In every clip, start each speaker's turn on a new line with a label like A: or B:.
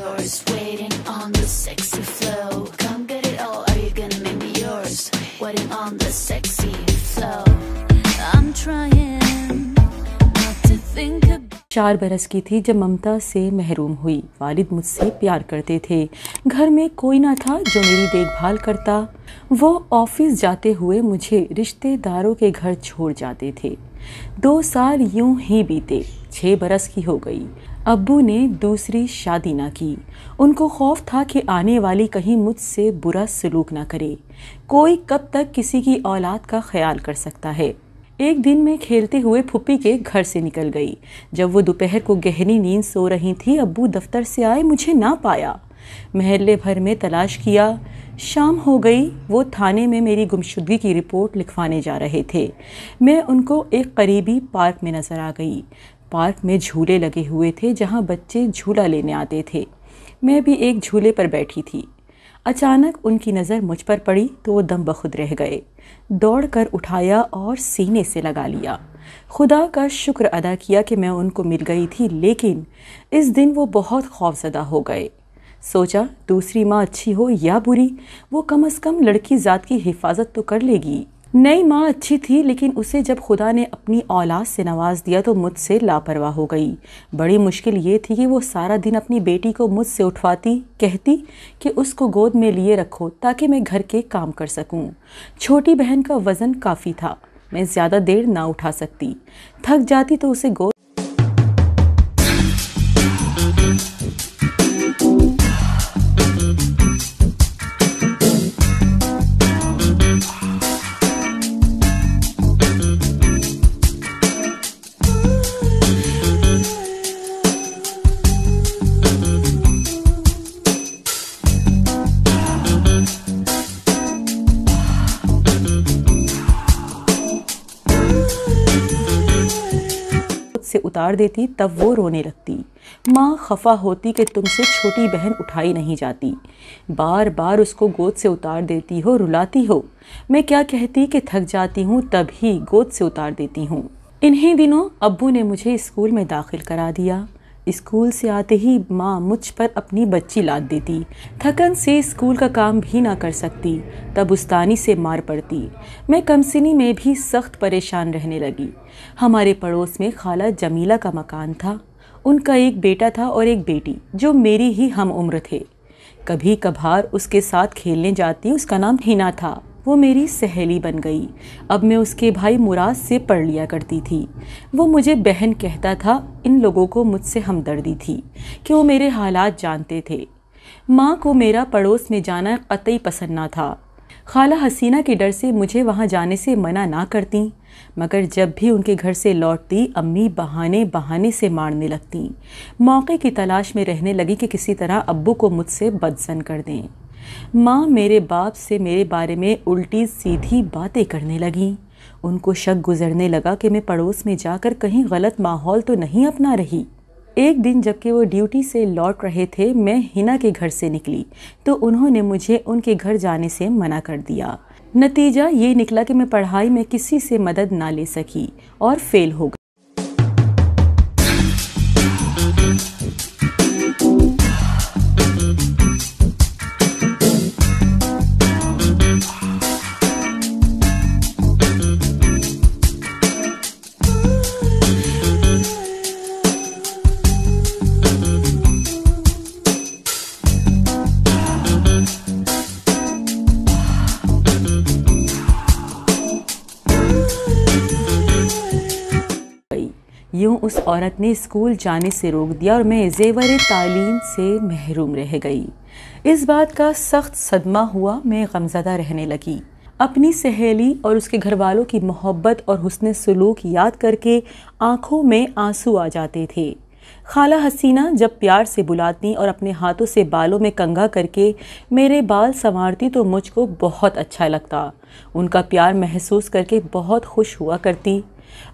A: yours, waiting on the sexy flow. Come get it all, are you gonna make me yours? Waiting on the sexy flow. I'm trying not to think about
B: 4 बरस की थी जब ममता से महरूम हुई। वालिद मुझसे प्यार करते थे। घर में कोई ना था जो मेरी देखभाल करता। वो ऑफिस जाते हुए मुझे रिश्तेदारों के घर छोड़ जाते थे। 2 साल यूं ही बीते। 6 बरस की हो गई। अब्बू ने दूसरी शादी ना की। उनको खौफ था कि आने वाली कहीं मुझसे बुरा सलूक ना करे। कोई कब तक किसी की औलाद का ख्याल कर सकता है। एक दिन मैं खेलते हुए फुप्पी के घर से निकल गई। जब वो दोपहर को गहरी नींद सो रही थी, अब्बू दफ्तर से आए, मुझे ना पाया। महल्ले भर में तलाश किया। शाम हो गई। वो थाने में मेरी गुमशुदगी की रिपोर्ट लिखवाने जा रहे थे। मैं उनको एक करीबी पार्क में नजर आ गई। पार्क में झूले लगे हुए थे जहां बच्चे झूला लेने आते थे। मैं भी एक झूले पर बैठी थी। अचानक उनकी नज़र मुझ पर पड़ी तो वो दम बखुद रह गए। दौड़कर उठाया और सीने से लगा लिया। खुदा का शुक्र अदा किया कि मैं उनको मिल गई थी, लेकिन इस दिन वो बहुत खौफजदा हो गए। सोचा दूसरी माँ अच्छी हो या बुरी, वो कम से कम लड़की ज़ात की हिफाजत तो कर लेगी। नई माँ अच्छी थी, लेकिन उसे जब खुदा ने अपनी औलाद से नवाज दिया तो मुझसे लापरवाह हो गई। बड़ी मुश्किल ये थी कि वो सारा दिन अपनी बेटी को मुझसे उठवाती, कहती कि उसको गोद में लिए रखो ताकि मैं घर के काम कर सकूं। छोटी बहन का वज़न काफ़ी था, मैं ज़्यादा देर ना उठा सकती। थक जाती तो उसे गोद से उतार देती, तब वो रोने लगती। माँ खफा होती कि तुमसे छोटी बहन उठाई नहीं जाती। बार बार उसको गोद से उतार देती हो, रुलाती हो। मैं क्या कहती कि थक जाती हूँ, तभी गोद से उतार देती हूँ। इन्हीं दिनों अब्बू ने मुझे स्कूल में दाखिल करा दिया। स्कूल से आते ही माँ मुझ पर अपनी बच्ची लाद देती। थकन से स्कूल का काम भी ना कर सकती, तब उस्तानी से मार पड़ती। मैं कमसिनी में भी सख्त परेशान रहने लगी। हमारे पड़ोस में खाला जमीला का मकान था। उनका एक बेटा था और एक बेटी जो मेरी ही हम उम्र थे। कभी कभार उसके साथ खेलने जाती। उसका नाम हिना था। वो मेरी सहेली बन गई। अब मैं उसके भाई मुराद से पढ़ लिया करती थी। वो मुझे बहन कहता था। इन लोगों को मुझसे हमदर्दी थी कि वो मेरे हालात जानते थे। माँ को मेरा पड़ोस में जाना कतई पसंद ना था। खाला हसीना के डर से मुझे वहाँ जाने से मना ना करती, मगर जब भी उनके घर से लौटती अम्मी बहाने बहाने से मारने लगती। मौके की तलाश में रहने लगी कि किसी तरह अब्बू को मुझसे बदजन कर दें। माँ मेरे बाप से मेरे बारे में उल्टी सीधी बातें करने लगी। उनको शक गुजरने लगा कि मैं पड़ोस में जाकर कहीं गलत माहौल तो नहीं अपना रही। एक दिन जबकि वो ड्यूटी से लौट रहे थे, मैं हिना के घर से निकली तो उन्होंने मुझे उनके घर जाने से मना कर दिया। नतीजा ये निकला कि मैं पढ़ाई में किसी से मदद ना ले सकी और फेल हो गई। यूं उस औरत ने स्कूल जाने से रोक दिया और मैं ज़ेवर तालीम से महरूम रह गई। इस बात का सख्त सदमा हुआ। मैं गमज़दा रहने लगी। अपनी सहेली और उसके घर वालों की मोहब्बत और हुस्न सलूक याद करके आंखों में आंसू आ जाते थे। खाला हसीना जब प्यार से बुलाती और अपने हाथों से बालों में कंघा करके मेरे बाल संवारती तो मुझको बहुत अच्छा लगता। उनका प्यार महसूस करके बहुत खुश हुआ करती।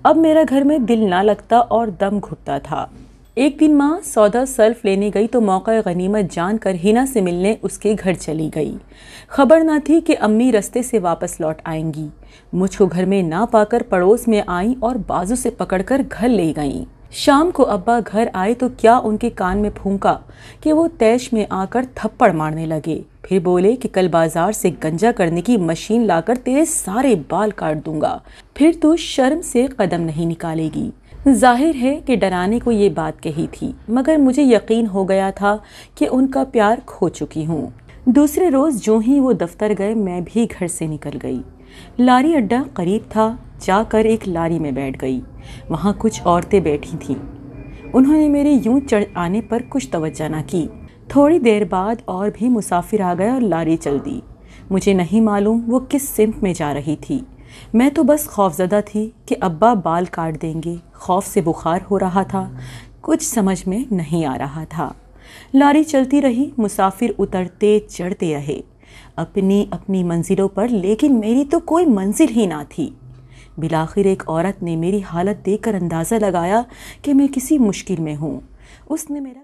B: अब मेरा घर में दिल ना लगता और दम घुटता था। एक दिन माँ सौदा सर्फ लेने गई तो मौका गनीमत जानकर हिना से मिलने उसके घर चली गई। खबर ना थी कि अम्मी रास्ते से वापस लौट आएंगी। मुझको घर में ना पाकर पड़ोस में आई और बाजू से पकड़कर घर ले गईं। शाम को अब्बा घर आए तो क्या उनके कान में फूंका कि वो तैश में आकर थप्पड़ मारने लगे। फिर बोले कि कल बाजार से गंजा करने की मशीन लाकर तेरे सारे बाल काट दूंगा, फिर तू शर्म से कदम नहीं निकालेगी। जाहिर है कि डराने को ये बात कही थी, मगर मुझे यकीन हो गया था कि उनका प्यार खो चुकी हूँ। दूसरे रोज़ जो ही वो दफ्तर गए मैं भी घर से निकल गई। लारी अड्डा करीब था, जाकर एक लारी में बैठ गई। वहाँ कुछ औरतें बैठी थीं। उन्होंने मेरे यूं चढ़ आने पर कुछ तवज्जो न की। थोड़ी देर बाद और भी मुसाफिर आ गए और लारी चल दी। मुझे नहीं मालूम वो किस सिमत में जा रही थी। मैं तो बस खौफजदा थी कि अब्बा बाल काट देंगे। खौफ से बुखार हो रहा था, कुछ समझ में नहीं आ रहा था। लारी चलती रही, मुसाफिर उतरते चढ़ते रहे अपनी अपनी मंजिलों पर, लेकिन मेरी तो कोई मंजिल ही ना थी। बिलाखिर एक औरत ने मेरी हालत देखकर अंदाज़ा लगाया कि मैं किसी मुश्किल में हूँ। उसने मेरा